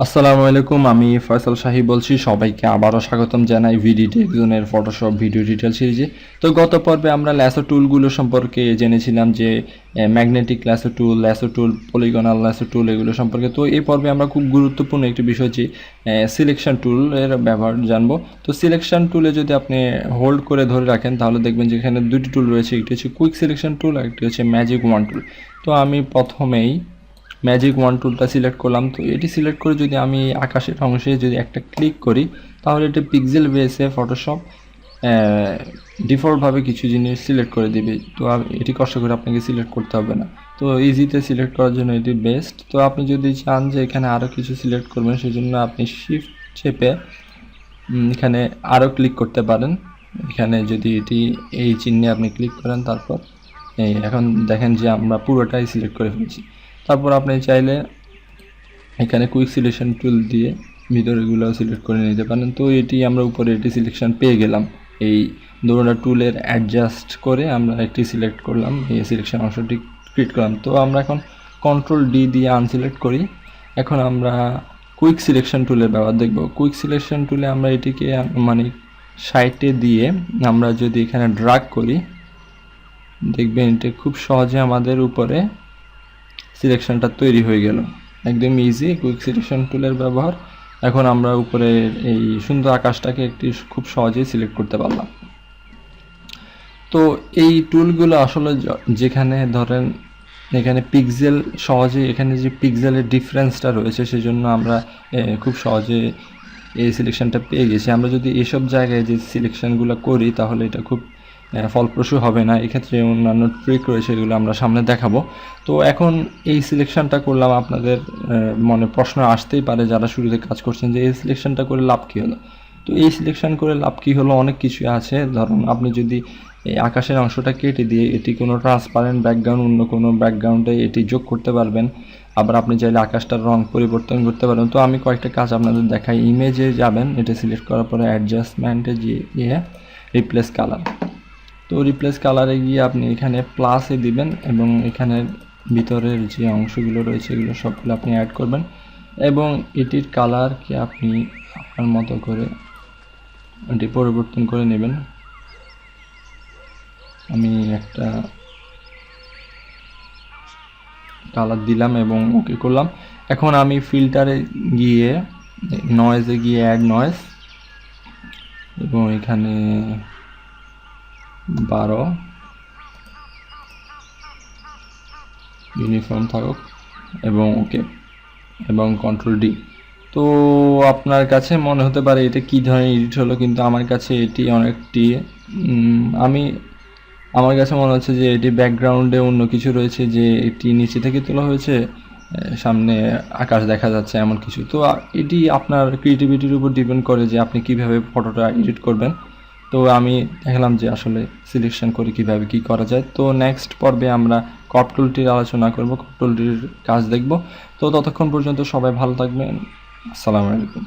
আসসালামু আলাইকুম, আমি ফয়সাল শাহী বলছি। সবাইকে আবারও স্বাগতম জানাই ভিডি টেকজোনের ফটোশপ ভিডিও টিউটোরিয়াল সিরিজে। তো গত পর্বে আমরা ল্যাসো টুলগুলো সম্পর্কে জেনেছিলাম যে ম্যাগনেটিক ল্যাসো টুল, পলিগনাল ল্যাসো টুল এগুলো সম্পর্কে। তো এই পর্বে আমরা খুব গুরুত্বপূর্ণ একটি বিষয় যে সিলেকশন টুলের ব্যবহার জানবো। তো সিলেকশন টুলে যদি আপনি হোল্ড করে ধরে রাখেন তাহলে দেখবেন যে এখানে দুটি টুল রয়েছে, একটি হচ্ছে কুইক সিলেকশন টুল আর একটি হচ্ছে ম্যাজিক ওয়ান টুল। তো আমি প্রথমেই ম্যাজিক ওয়ান টুলটা সিলেক্ট করলাম। তো এটি সিলেক্ট করে যদি আমি আকাশের অংশে যদি একটা ক্লিক করি তাহলে এটি পিক্সেল বেসে ফটোশপ ডিফল্টভাবে কিছু জিনিস সিলেক্ট করে দিবে। তো এটি কষ্ট করে আপনাকে সিলেক্ট করতে হবে না। তো ইজিতে সিলেক্ট করার জন্য এটি বেস্ট। তো আপনি যদি চান যে এখানে আরও কিছু সিলেক্ট করবেন সেজন্য আপনি শিফট চেপে এখানে আরও ক্লিক করতে পারেন। এখানে যদি এটি এই চিহ্নে আপনি ক্লিক করেন তারপর এখন দেখেন যে আমরা পুরোটাই সিলেক্ট করে ফেলছি। তারপর আপনি চাইলে এখানে কুইক সিলেকশন টুল দিয়ে ভিতরেগুলো সিলেক্ট করে নিতে পারেন। তো এটি আমরা উপরে এটি সিলেকশন পেয়ে গেলাম। এই দুটোটা টুলের অ্যাডজাস্ট করে আমরা একটি সিলেক্ট করলাম, এই সিলেকশন অংশটি ক্রিয়েট করলাম। তো আমরা এখন কন্ট্রোল ডি দিয়ে আনসিলেক্ট করি। এখন আমরা কুইক সিলেকশন টুলের ব্যবহার দেখব। কুইক সিলেকশন টুলে আমরা এটিকে মানে সাইটে দিয়ে আমরা যদি এখানে ড্রাগ করি দেখবেন এটা খুব সহজে আমাদের উপরে সিলেকশনটা তৈরি হয়ে গেল। একদম ইজি কুইক সিলেকশন টুলের ব্যবহার। এখন আমরা উপরে এই সুন্দর আকাশটাকে একটি খুব সহজেই সিলেক্ট করতে পারলাম। তো এই টুলগুলো আসলে যেখানে ধরেন এখানে পিক্সেল সহজে, এখানে যে পিক্সেলের ডিফারেন্সটা রয়েছে সেজন্য আমরা খুব সহজে এই সিলেকশনটা পেয়ে গেছি। আমরা যদি এসব জায়গায় যে সিলেকশনগুলো করি তাহলে এটা খুব ফলপ্রসূ হবে না। এক্ষেত্রে অন্যান্য ট্রিক রয়েছে, এগুলো আমরা সামনে দেখাবো। তো এখন এই সিলেকশনটা করলাম, আপনাদের মনে প্রশ্ন আসতেই পারে যারা শুরুতে কাজ করছেন যে এই সিলেকশনটা করে লাভ কী হলো। তো এই সিলেকশন করে লাভ কী হলো, অনেক কিছুই আছে। ধরুন আপনি যদি এই আকাশের অংশটা কেটে দিয়ে এটি কোনো ট্রান্সপারেন্ট ব্যাকগ্রাউন্ড অন্য কোনো ব্যাকগ্রাউন্ডে এটি যোগ করতে পারবেন। আবার আপনি চাইলে আকাশটার রং পরিবর্তন করতে পারবেন। তো আমি কয়েকটা কাজ আপনাদের দেখাই। ইমেজে যাবেন, এটা সিলেক্ট করার পরে অ্যাডজাস্টমেন্টে গিয়ে রিপ্লেস কালার। তো রিপ্লেস কালারে গিয়ে আপনি এখানে প্লাসে দিবেন এবং এখানে ভিতরের যে অংশগুলো রয়েছে এগুলো সবগুলো আপনি অ্যাড করবেন এবং এটির কালারকে আপনি আপনার মতো করে এটি পরিবর্তন করে নেবেন। আমি একটা কালার দিলাম এবং ওকে করলাম। এখন আমি ফিল্টারে গিয়ে নয়েজে গিয়ে অ্যাড নয়েজ এবং এখানে 12 ইউনিফর্ম থাকুক এবং ওকে এবং কন্ট্রোল ডি। তো আপনার কাছে মনে হতে পারে এটা কী ধরনের এডিট হলো, কিন্তু আমার কাছে এটি অনেকটি আমার কাছে মনে হচ্ছে যে এটি ব্যাকগ্রাউন্ডে অন্য কিছু রয়েছে, যে এটি নিচে থেকে তোলা হয়েছে, সামনে আকাশ দেখা যাচ্ছে এমন কিছু। তো এটি আপনার ক্রিয়েটিভিটির উপর ডিপেন্ড করে যে আপনি কিভাবে ফটোটা এডিট করবেন। তো আমি দেখলাম যে আসলে সিলেকশন করে কিভাবে কি করা যায়। তো নেক্সট পর্বে আমরা ক্রপ টুলটির আলোচনা করব, ক্রপ টুলটির কাজ দেখব। তো ততক্ষণ পর্যন্ত সবাই ভালো থাকবেন। আসসালামু আলাইকুম।